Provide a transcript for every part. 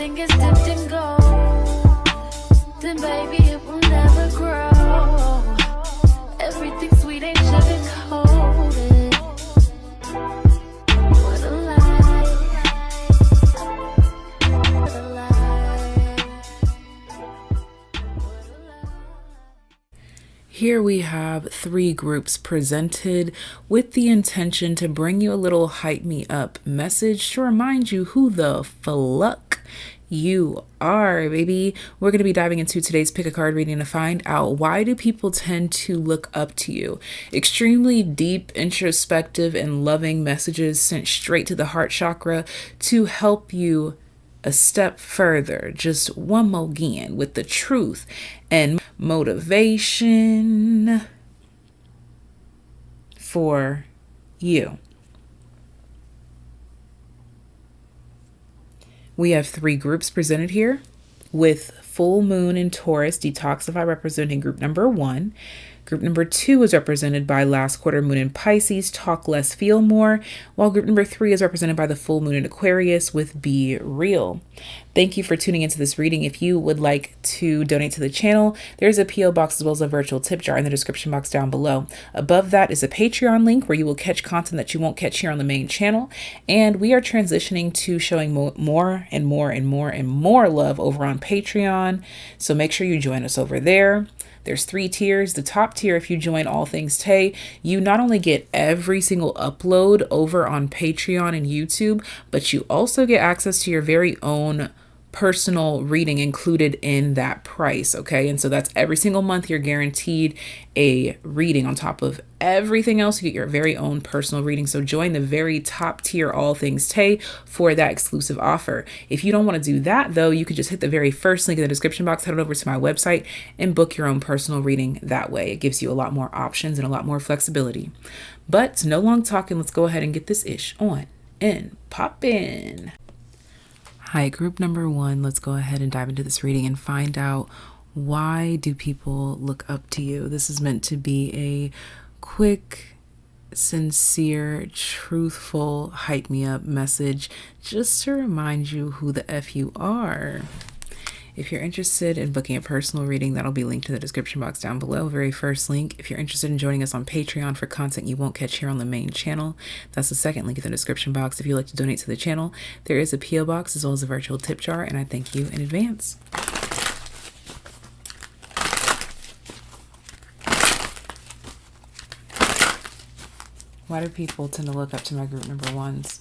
everything is dipped in gold, then baby it will never grow. Everything sweet ain't sugar coated. What a lie. What a lie. What a lie. Here we have 3 groups presented with the intention to bring you a little hype me up message to remind you who the fuck you are, baby. We're going to be diving into today's pick a card reading to find out, why do people tend to look up to you? Extremely deep, introspective, and loving messages sent straight to the heart chakra to help you a step further, just one more again, with the truth and motivation for you. We have 3 groups presented here, with full moon in Taurus, detoxify, representing group number 1. Group number 2 is represented by last quarter moon in Pisces, talk less, feel more, while group number 3 is represented by the full moon in Aquarius with be real. Thank you for tuning into this reading. If you would like to donate to the channel, there's a P.O. box as well as a virtual tip jar in the description box down below. Above that is a Patreon link where you will catch content that you won't catch here on the main channel. And we are transitioning to showing more and more love over on Patreon. So make sure you join us over there. There's 3 tiers. The top tier, if you join All Things Tay, you not only get every single upload over on Patreon and YouTube, but you also get access to your very own personal reading included in that price. Okay. And so that's every single month you're guaranteed a reading on top of everything else. You get your very own personal reading. So join the very top tier All Things Tay for that exclusive offer. If you don't want to do that though, you could just hit the very first link in the description box, head over to my website and book your own personal reading that way. It gives you a lot more options and a lot more flexibility. But no long talking, let's go ahead and get this ish on and pop in. Hi, group number 1, let's go ahead and dive into this reading and find out, why do people look up to you? This is meant to be a quick, sincere, truthful, hype me up message just to remind you who the F you are. If you're interested in booking a personal reading, that'll be linked in the description box down below, very first link. If you're interested in joining us on Patreon for content you won't catch here on the main channel, that's the second link in the description box. If you'd like to donate to the channel, there is a P.O. box as well as a virtual tip jar, and I thank you in advance. Why do people tend to look up to my group number 1s?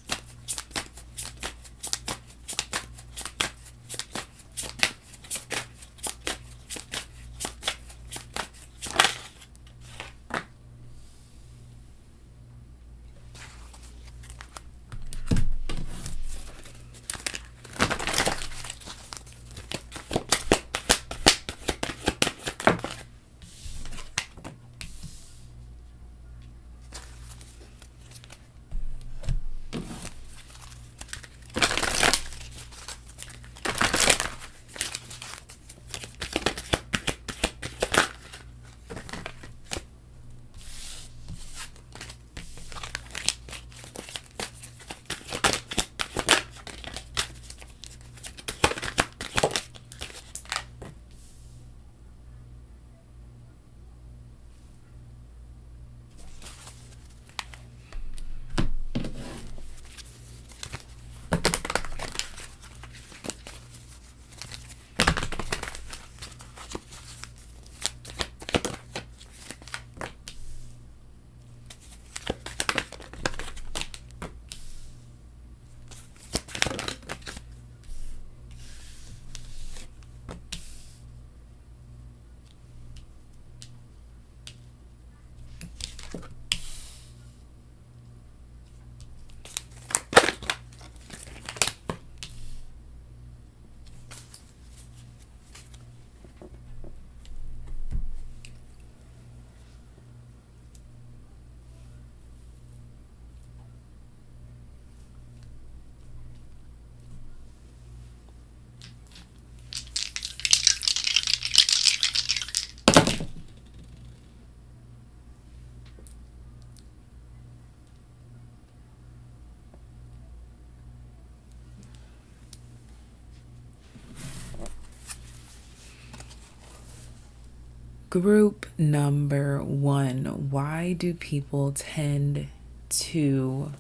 Group number 1. Why do people tend to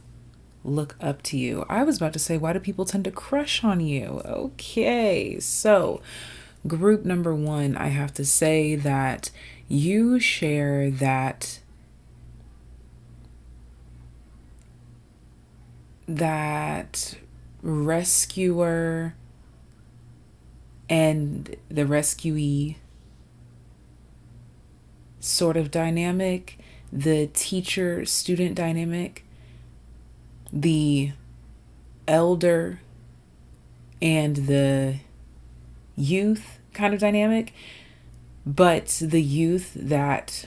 look up to you? I was about to say, why do people tend to crush on you? Okay, so group number 1, I have to say that you share that rescuer and the rescuee sort of dynamic, the teacher-student dynamic, the elder and the youth kind of dynamic, but the youth that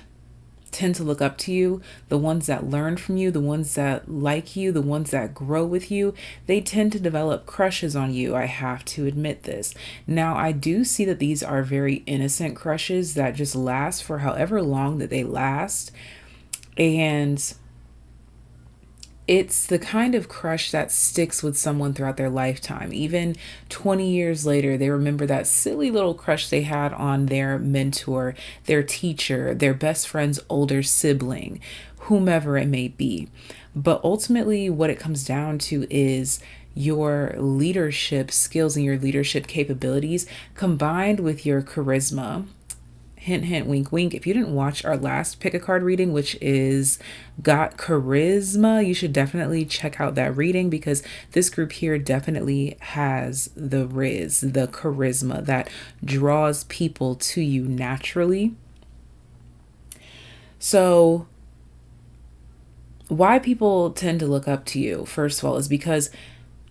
tend to look up to you, the ones that learn from you, the ones that like you, the ones that grow with you, they tend to develop crushes on you. I have to admit this. Now, I do see that these are very innocent crushes that just last for however long that they last. And it's the kind of crush that sticks with someone throughout their lifetime. Even 20 years later, they remember that silly little crush they had on their mentor, their teacher, their best friend's older sibling, whomever it may be. But ultimately, what it comes down to is your leadership skills and your leadership capabilities combined with your charisma. Hint, hint, wink, wink. If you didn't watch our last pick a card reading, which is Got Charisma, you should definitely check out that reading, because this group here definitely has the the charisma that draws people to you naturally. So why people tend to look up to you, first of all, is because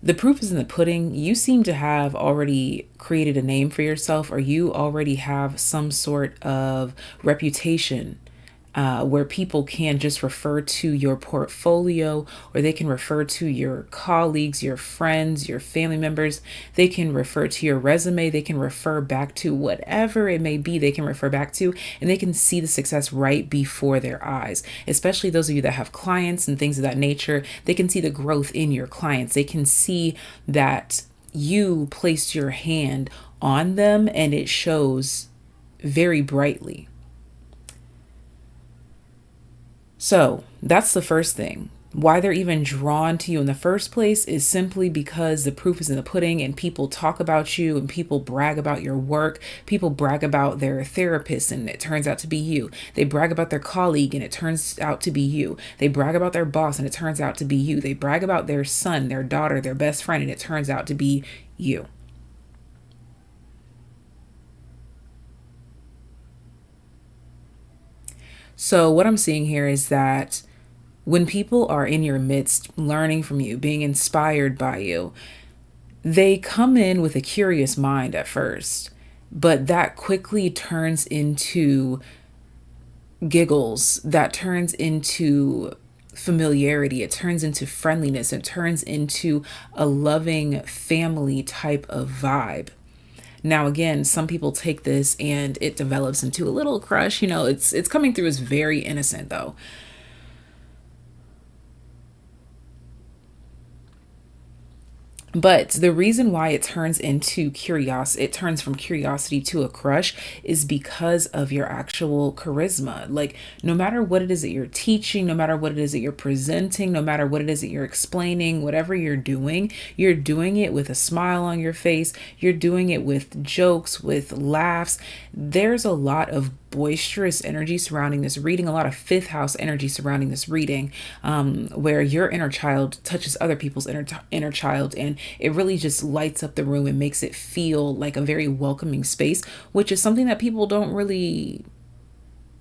the proof is in the pudding. You seem to have already created a name for yourself, or you already have some sort of reputation where people can just refer to your portfolio, or they can refer to your colleagues, your friends, your family members. They can refer to your resume. They can refer back to whatever it may be they can refer back to, and they can see the success right before their eyes. Especially those of you that have clients and things of that nature, they can see the growth in your clients. They can see that you placed your hand on them, and it shows very brightly. So that's the first thing. Why they're even drawn to you in the first place is simply because the proof is in the pudding, and people talk about you and people brag about your work. People brag about their therapist and it turns out to be you. They brag about their colleague and it turns out to be you. They brag about their boss and it turns out to be you. They brag about their son, their daughter, their best friend, and it turns out to be you. So what I'm seeing here is that when people are in your midst, learning from you, being inspired by you, they come in with a curious mind at first, but that quickly turns into giggles, that turns into familiarity, it turns into friendliness, it turns into a loving family type of vibe. Now, again, some people take this and it develops into a little crush. You know, it's coming through as very innocent, though. But the reason why it turns into curiosity, it turns from curiosity to a crush, is because of your actual charisma. Like, no matter what it is that you're teaching, no matter what it is that you're presenting, no matter what it is that you're explaining, whatever you're doing it with a smile on your face. You're doing it with jokes, with laughs. There's a lot of boisterous energy surrounding this reading, a lot of fifth house energy surrounding this reading, where your inner child touches other people's inner child, and it really just lights up the room and makes it feel like a very welcoming space, which is something that people don't really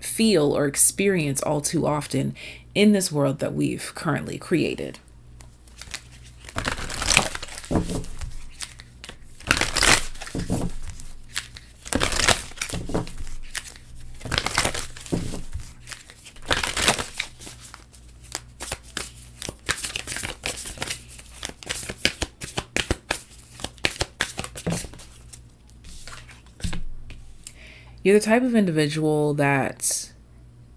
feel or experience all too often in this world that we've currently created. You're the type of individual that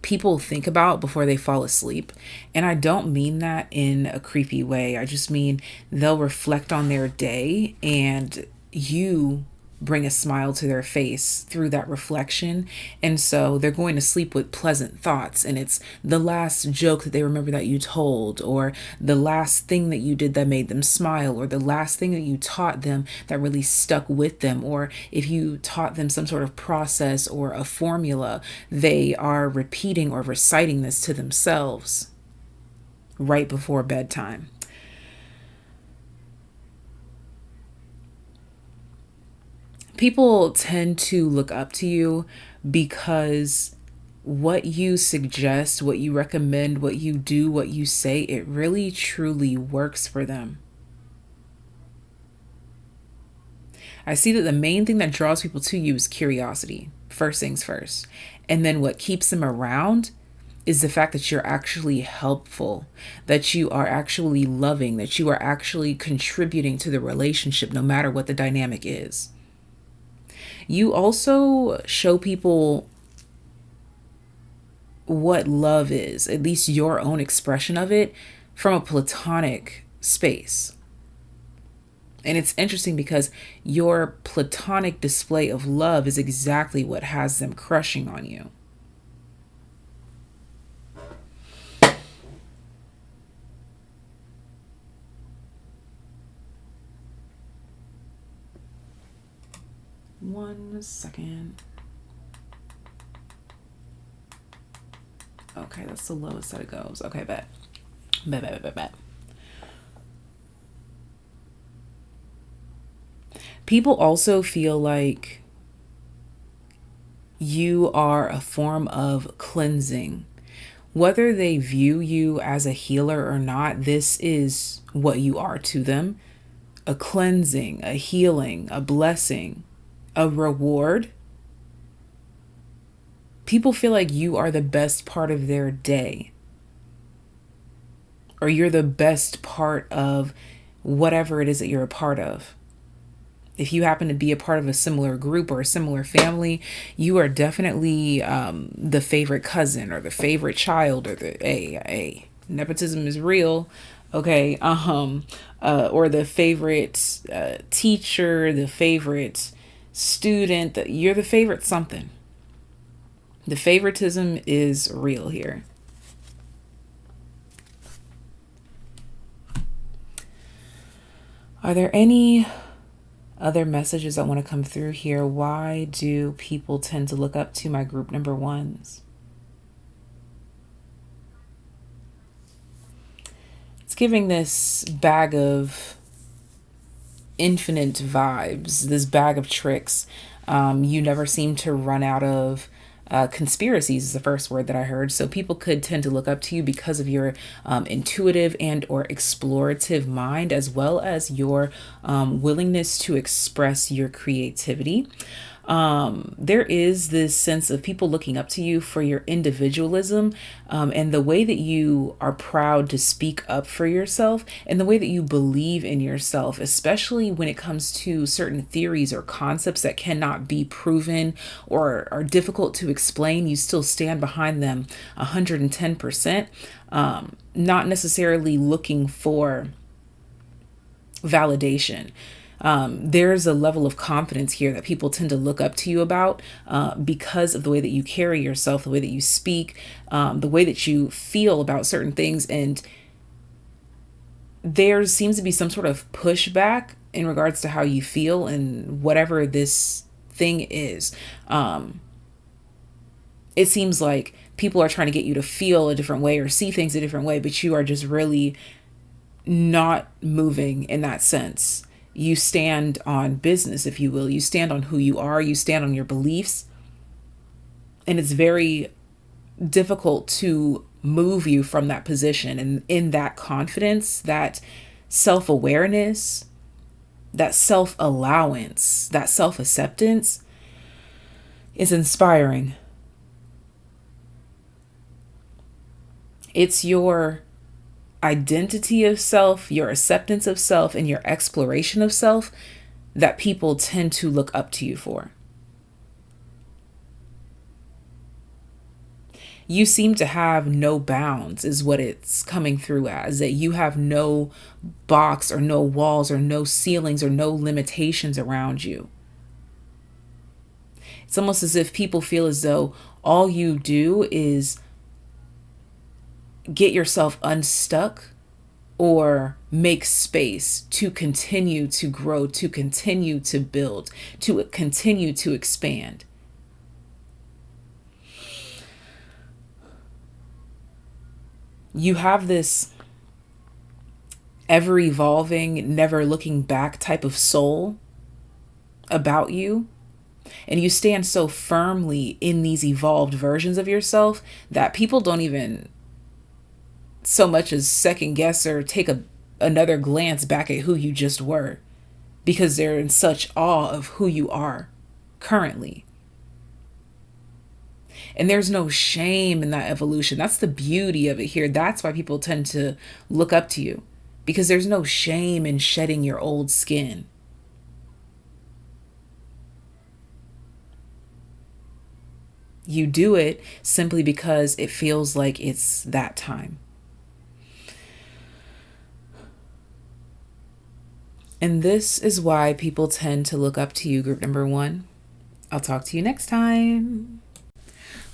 people think about before they fall asleep. And I don't mean that in a creepy way. I just mean they'll reflect on their day, and you bring a smile to their face through that reflection. And so they're going to sleep with pleasant thoughts. And it's the last joke that they remember that you told, or the last thing that you did that made them smile, or the last thing that you taught them that really stuck with them. Or if you taught them some sort of process or a formula, they are repeating or reciting this to themselves right before bedtime. People tend to look up to you because what you suggest, what you recommend, what you do, what you say, it really truly works for them. I see that the main thing that draws people to you is curiosity, first things first. And then what keeps them around is the fact that you're actually helpful, that you are actually loving, that you are actually contributing to the relationship, no matter what the dynamic is. You also show people what love is, at least your own expression of it, from a platonic space. And it's interesting because your platonic display of love is exactly what has them crushing on you. One second. Okay, that's the lowest that it goes. Okay, bet. People also feel like you are a form of cleansing. Whether they view you as a healer or not, this is what you are to them. A cleansing, a healing, a blessing, a reward. People feel like you are the best part of their day, or you're the best part of whatever it is that you're a part of. If you happen to be a part of a similar group or a similar family, you are definitely the favorite cousin or the favorite child, or the nepotism is real. Okay. Or the favorite teacher, the favorite student, that you're the favorite something. The favoritism is real here. Are there any other messages that want to come through here? Why do people tend to look up to my group number ones? It's giving this bag of infinite vibes, this bag of tricks. You never seem to run out of conspiracies is the first word that I heard. So people could tend to look up to you because of your intuitive and or explorative mind, as well as your willingness to express your creativity. There is this sense of people looking up to you for your individualism, and the way that you are proud to speak up for yourself, and the way that you believe in yourself, especially when it comes to certain theories or concepts that cannot be proven or are difficult to explain. You still stand behind them 110%, not necessarily looking for validation. There's a level of confidence here that people tend to look up to you about because of the way that you carry yourself, the way that you speak, the way that you feel about certain things. And there seems to be some sort of pushback in regards to how you feel and whatever this thing is. It seems like people are trying to get you to feel a different way or see things a different way, but you are just really not moving in that sense. You stand on business, if you will. You stand on who you are. You stand on your beliefs. And it's very difficult to move you from that position. And in that confidence, that self-awareness, that self-allowance, that self-acceptance is inspiring. It's your identity of self, your acceptance of self, and your exploration of self that people tend to look up to you for. You seem to have no bounds is what it's coming through as, that you have no box or no walls or no ceilings or no limitations around you. It's almost as if people feel as though all you do is get yourself unstuck or make space to continue to grow, to continue to build, to continue to expand. You have this ever evolving, never looking back type of soul about you. And you stand so firmly in these evolved versions of yourself that people don't even so much as second guess or take another glance back at who you just were, because they're in such awe of who you are currently. And there's no shame in that evolution. That's the beauty of it here. That's why people tend to look up to you, because there's no shame in shedding your old skin. You do it simply because it feels like it's that time. And this is why people tend to look up to you, group number 1. I'll talk to you next time.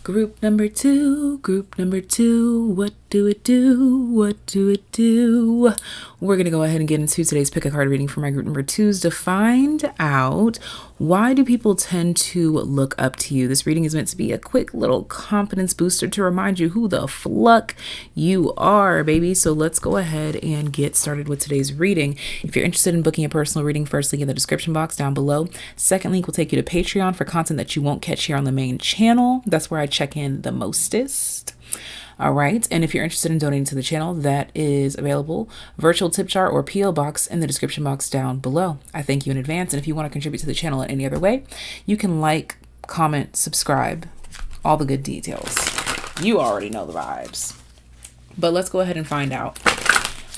Group number 2, what do it do? What do it do? We're going to go ahead and get into today's pick a card reading for my group number 2s to find out, why do people tend to look up to you? This reading is meant to be a quick little confidence booster to remind you who the fluck you are, baby. So let's go ahead and get started with today's reading. If you're interested in booking a personal reading, first link in the description box down below. Second link will take you to Patreon for content that you won't catch here on the main channel. That's where I check in the mostest. All right. And if you're interested in donating to the channel, that is available. Virtual tip jar or PO box in the description box down below. I thank you in advance. And if you want to contribute to the channel in any other way, you can like, comment, subscribe, all the good details. You already know the vibes. But let's go ahead and find out,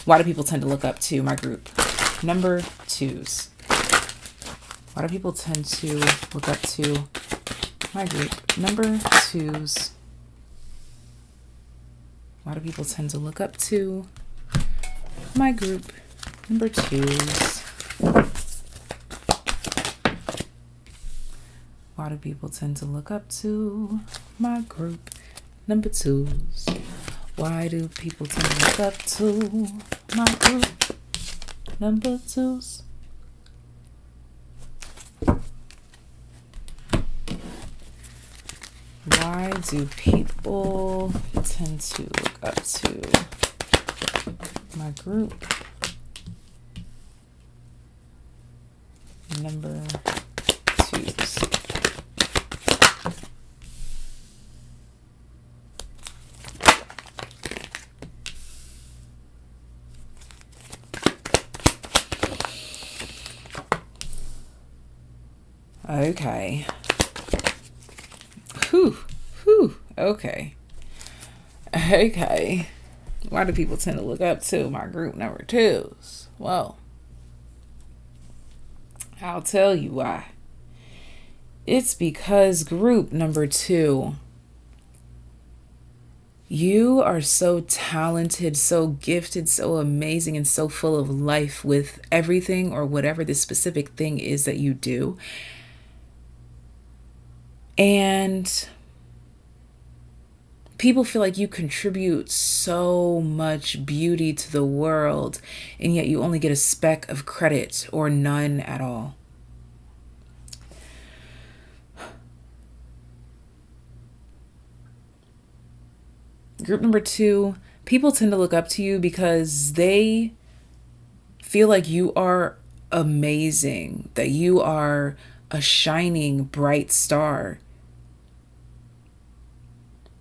why do people tend to look up to my group number 2s? Why do people tend to look up to my group number 2s? Why do people tend to look up to my group number 2s? Why do people tend to look up to my group number 2s? Why do people tend to look up to my group number 2s? Why do people tend to look up to my group number 2s? Okay. Okay. Why do people tend to look up to my group number 2s? Well, I'll tell you why. It's because group number 2, you are so talented, so gifted, so amazing, and so full of life with everything or whatever the specific thing is that you do. And people feel like you contribute so much beauty to the world, and yet you only get a speck of credit or none at all. Group number 2, people tend to look up to you because they feel like you are amazing, that you are a shining, bright star.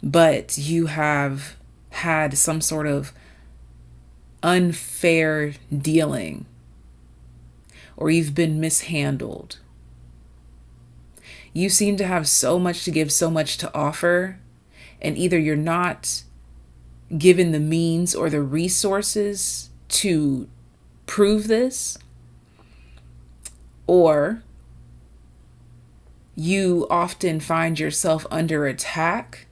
But you have had some sort of unfair dealing, or you've been mishandled. You seem to have so much to give, so much to offer, and either you're not given the means or the resources to prove this, or you often find yourself under attack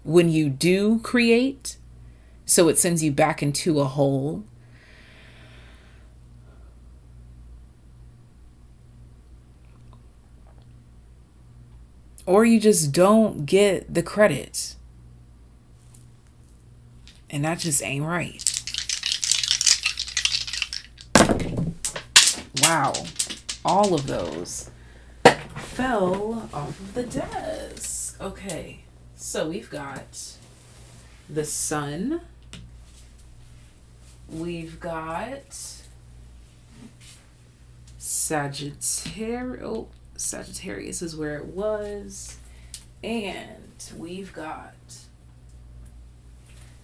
when you do create, so it sends you back into a hole. or you just don't get the credit. And that just ain't right. Wow. All of those fell off of the desk. Okay. So we've got the sun. We've got Sagittarius. Oh, Sagittarius is where it was. And we've got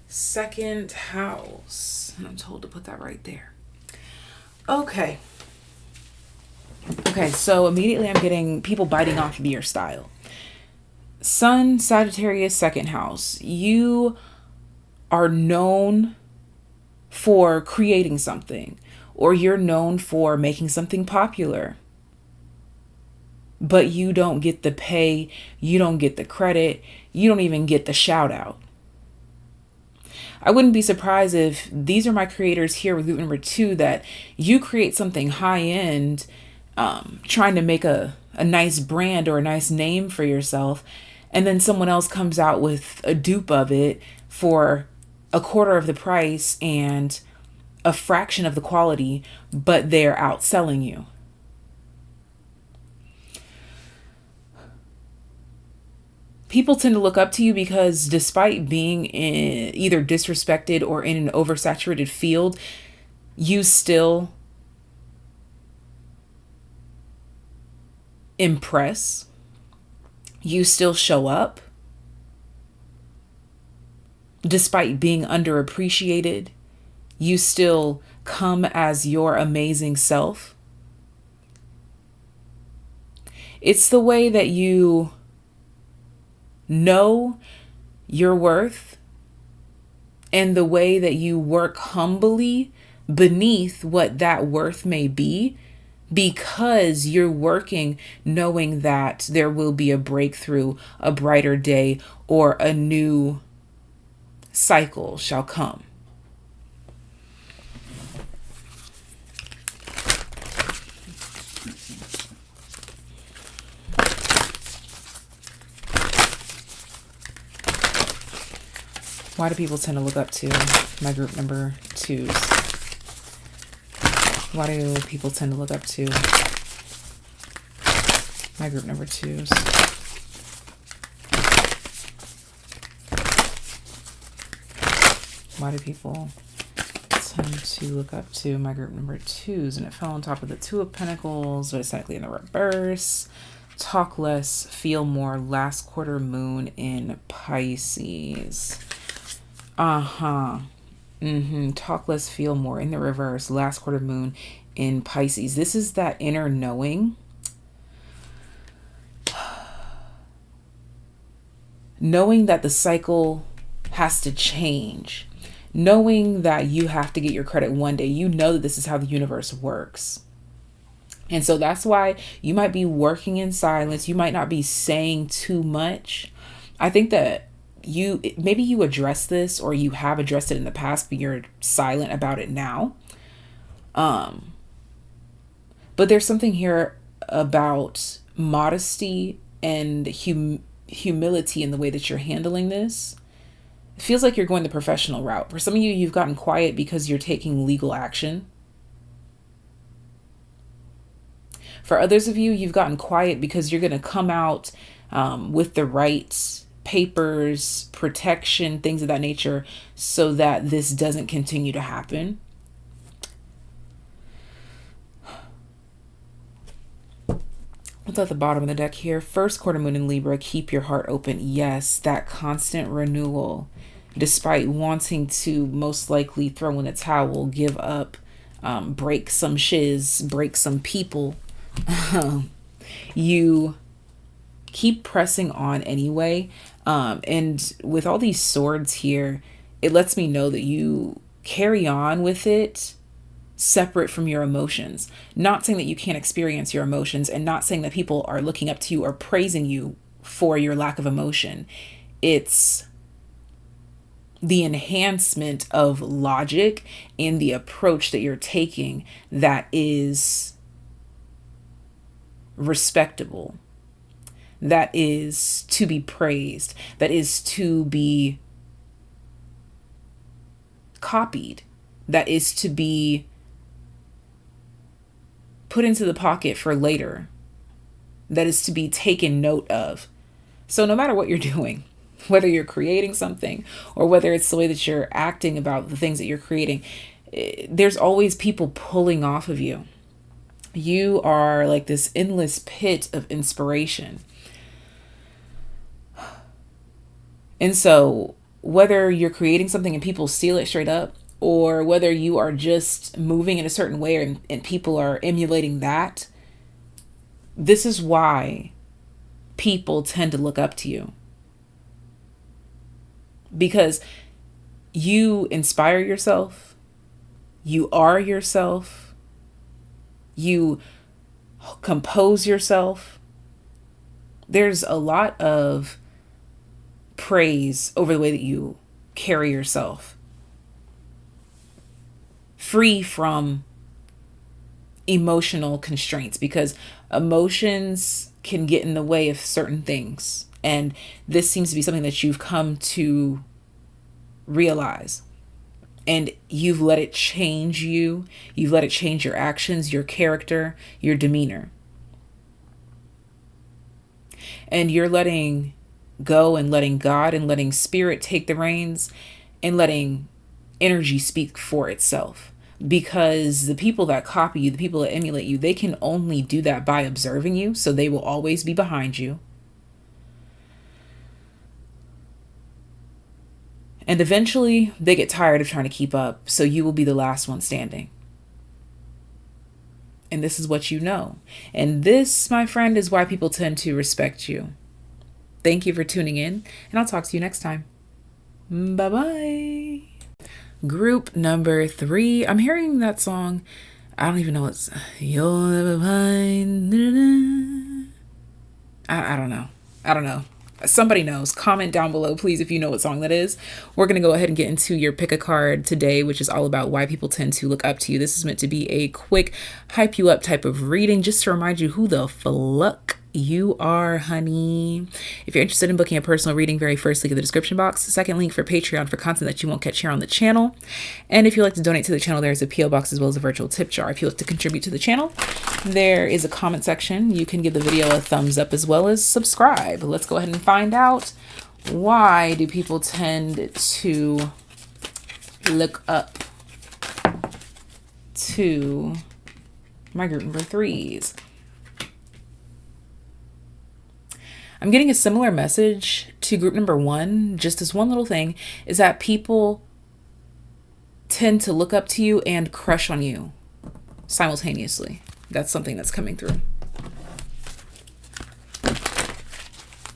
second house. And I'm told to put that right there. Okay. Okay, so immediately I'm getting people biting off of your style. Sun, Sagittarius, second house. You are known for creating something, or you're known for making something popular, but you don't get the pay, you don't get the credit, you don't even get the shout out. I wouldn't be surprised if these are my creators here with group number 2, that you create something high end, trying to make a nice brand or a nice name for yourself, and then someone else comes out with a dupe of it for a quarter of the price and a fraction of the quality, but they're outselling you. People tend to look up to you because despite being either disrespected or in an oversaturated field, you still impress. You still show up. Despite being underappreciated, you still come as your amazing self. It's the way that you know your worth and the way that you work humbly beneath what that worth may be, because you're working knowing that there will be a breakthrough, a brighter day, or a new cycle shall come. Why do people tend to look up to my group number 2s? Why do people tend to look up to my group number 2s? Why do people tend to look up to my group number 2s? And it fell on top of the 2 of Pentacles, but it's technically in the reverse. Talk less, feel more. Last quarter moon in Pisces. Talk less, feel more in the reverse. Last quarter moon in Pisces. This is that inner knowing. Knowing that the cycle has to change. Knowing that you have to get your credit one day. You know that this is how the universe works. And so that's why you might be working in silence. You might not be saying too much. I think that maybe you address this, or you have addressed it in the past, but you're silent about it now. But there's something here about modesty and humility in the way that you're handling this. It feels like you're going the professional route. For some of you, you've gotten quiet because you're taking legal action. For others of you, you've gotten quiet because you're going to come out with the right papers, protection, things of that nature, so that this doesn't continue to happen. What's at the bottom of the deck here? First quarter moon in Libra, keep your heart open. Yes, that constant renewal. Despite wanting to most likely throw in the towel, give up, break some shiz, break some people, you keep pressing on anyway. And with all these swords here, it lets me know that you carry on with it separate from your emotions. Not saying that you can't experience your emotions, and not saying that people are looking up to you or praising you for your lack of emotion. It's the enhancement of logic and the approach that you're taking that is respectable. that is to be praised, that is to be copied, that is to be put into the pocket for later, that is to be taken note of. So no matter what you're doing, whether you're creating something or whether it's the way that you're acting about the things that you're creating, there's always people pulling off of you. You are like this endless pit of inspiration. And so whether you're creating something and people steal it straight up, or whether you are just moving in a certain way and people are emulating that, this is why people tend to look up to you. Because you inspire yourself, you are yourself, you compose yourself. There's a lot of praise over the way that you carry yourself, free from emotional constraints, because emotions can get in the way of certain things. And this seems to be something that you've come to realize. And you've let it change you. You've let it change your actions, your character, your demeanor. And you're letting go and letting God and letting spirit take the reins and letting energy speak for itself. Because the people that copy you, the people that emulate you, they can only do that by observing you. So they will always be behind you. And eventually they get tired of trying to keep up. So you will be the last one standing. And this is what you know. And this, my friend, is why people tend to respect you. Thank you for tuning in, and I'll talk to you next time. Bye-bye. Group number 3. I'm hearing that song. I don't even know what's... You'll never find... I don't know. I don't know. Somebody knows. Comment down below, please, if you know what song that is. We're going to go ahead and get into your pick a card today, which is all about why people tend to look up to you. This is meant to be a quick hype you up type of reading, just to remind you who the fuck you are, honey. If you're interested in booking a personal reading, very first link in the description box. Second link for Patreon for content that you won't catch here on the channel. And if you'd like to donate to the channel, there's a PO box as well as a virtual tip jar. If you'd like to contribute to the channel, there is a comment section. You can give the video a thumbs up as well as subscribe. Let's go ahead and find out, why do people tend to look up to my group number 3s? I'm getting a similar message to group number 1. Just this one little thing is that people tend to look up to you and crush on you simultaneously. That's something that's coming through.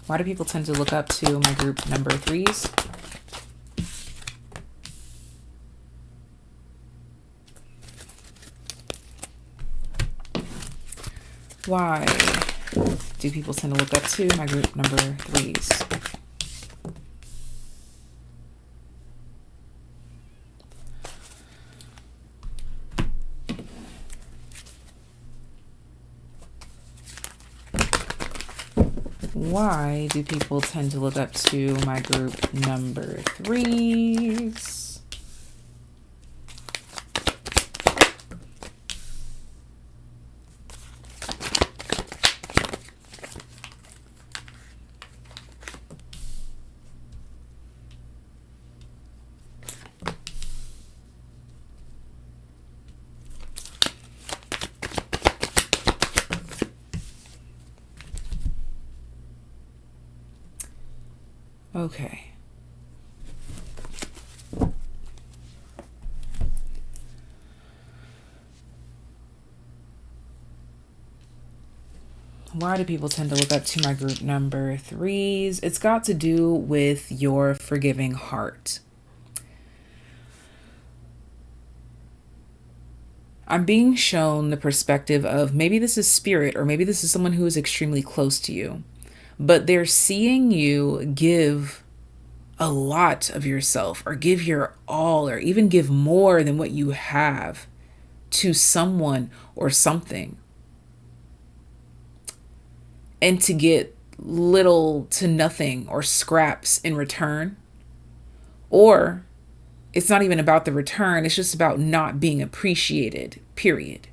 Why do people tend to look up to my group number 3s? Why do people tend to look up to my group number 3s? Why do people tend to look up to my group number 3s? Okay. Why do people tend to look up to my group number 3s? It's got to do with your forgiving heart. I'm being shown the perspective of maybe this is spirit, or maybe this is someone who is extremely close to you. But they're seeing you give a lot of yourself, or give your all, or even give more than what you have to someone or something. And to get little to nothing or scraps in return. Or it's not even about the return, it's just about not being appreciated, period.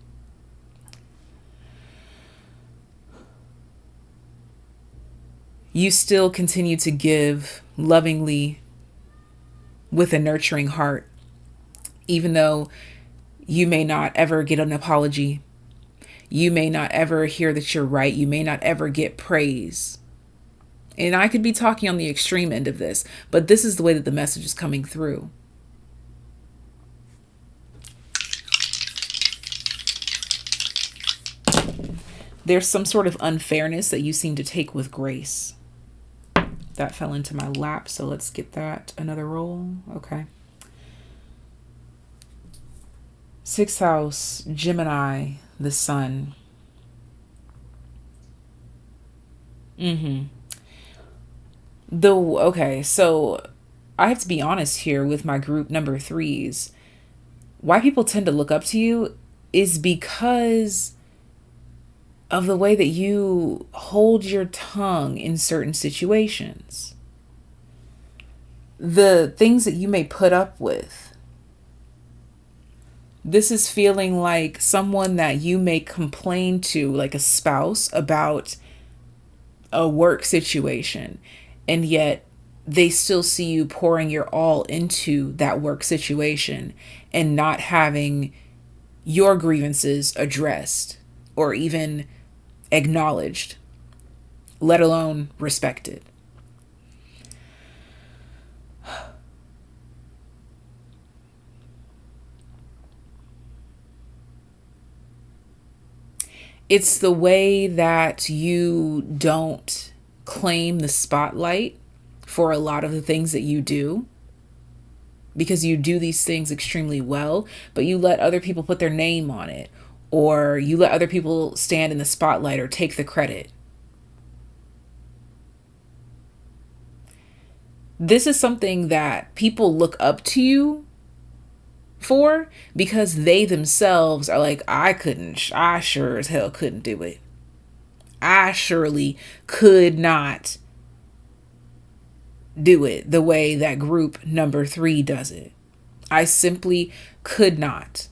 You still continue to give lovingly with a nurturing heart, even though you may not ever get an apology. You may not ever hear that you're right. You may not ever get praise. And I could be talking on the extreme end of this, but this is the way that the message is coming through. There's some sort of unfairness that you seem to take with grace. That fell into my lap, so let's get that another roll. Okay. Sixth house, Gemini, the sun. Okay, so I have to be honest here with my group number 3s. Why people tend to look up to you is because of the way that you hold your tongue in certain situations. The things that you may put up with. This is feeling like someone that you may complain to, like a spouse, about a work situation, and yet they still see you pouring your all into that work situation and not having your grievances addressed or even acknowledged, let alone respected. It's the way that you don't claim the spotlight for a lot of the things that you do, because you do these things extremely well, but you let other people put their name on it, or you let other people stand in the spotlight or take the credit. This is something that people look up to you for because they themselves are like, I sure as hell couldn't do it. I surely could not do it the way that group number 3 does it. I simply could not.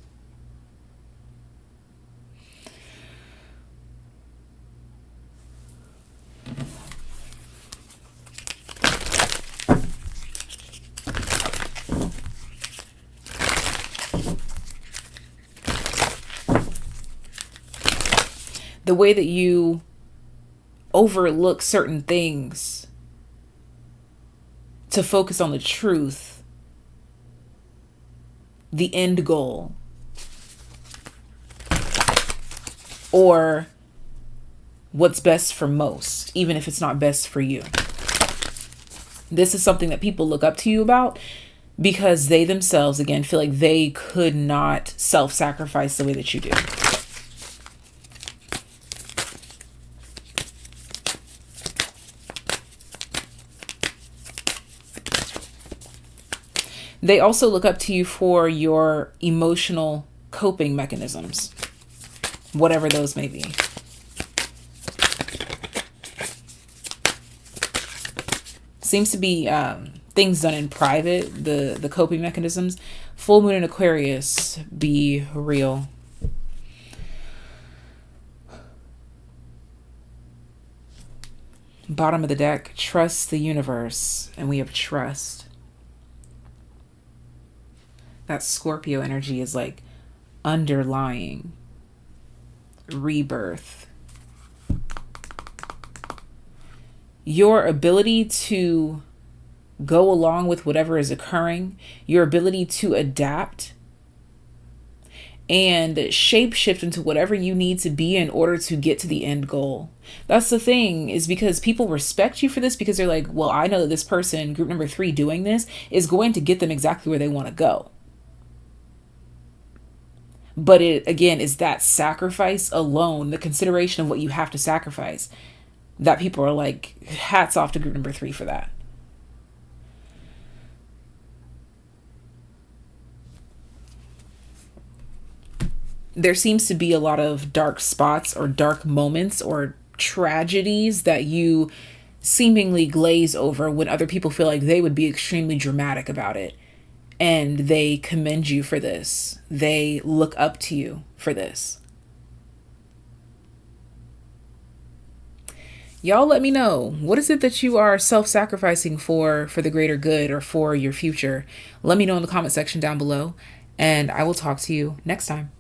The way that you overlook certain things to focus on the truth, the end goal, or what's best for most, even if it's not best for you. This is something that people look up to you about because they themselves, again, feel like they could not self-sacrifice the way that you do. They also look up to you for your emotional coping mechanisms, whatever those may be. Seems to be things done in private, the coping mechanisms. Full moon in Aquarius, be real. Bottom of the deck, trust the universe, and we have trust. That Scorpio energy is like underlying rebirth. Your ability to go along with whatever is occurring, your ability to adapt and shapeshift into whatever you need to be in order to get to the end goal. That's the thing, is because people respect you for this because they're like, well, I know that this person, group number 3 doing this, is going to get them exactly where they want to go. But it, again, is that sacrifice alone, the consideration of what you have to sacrifice, that people are like, hats off to group number 3 for that. There seems to be a lot of dark spots or dark moments or tragedies that you seemingly glaze over when other people feel like they would be extremely dramatic about it. And they commend you for this. They look up to you for this. Y'all let me know. What is it that you are self-sacrificing for the greater good or for your future? Let me know in the comment section down below, and I will talk to you next time.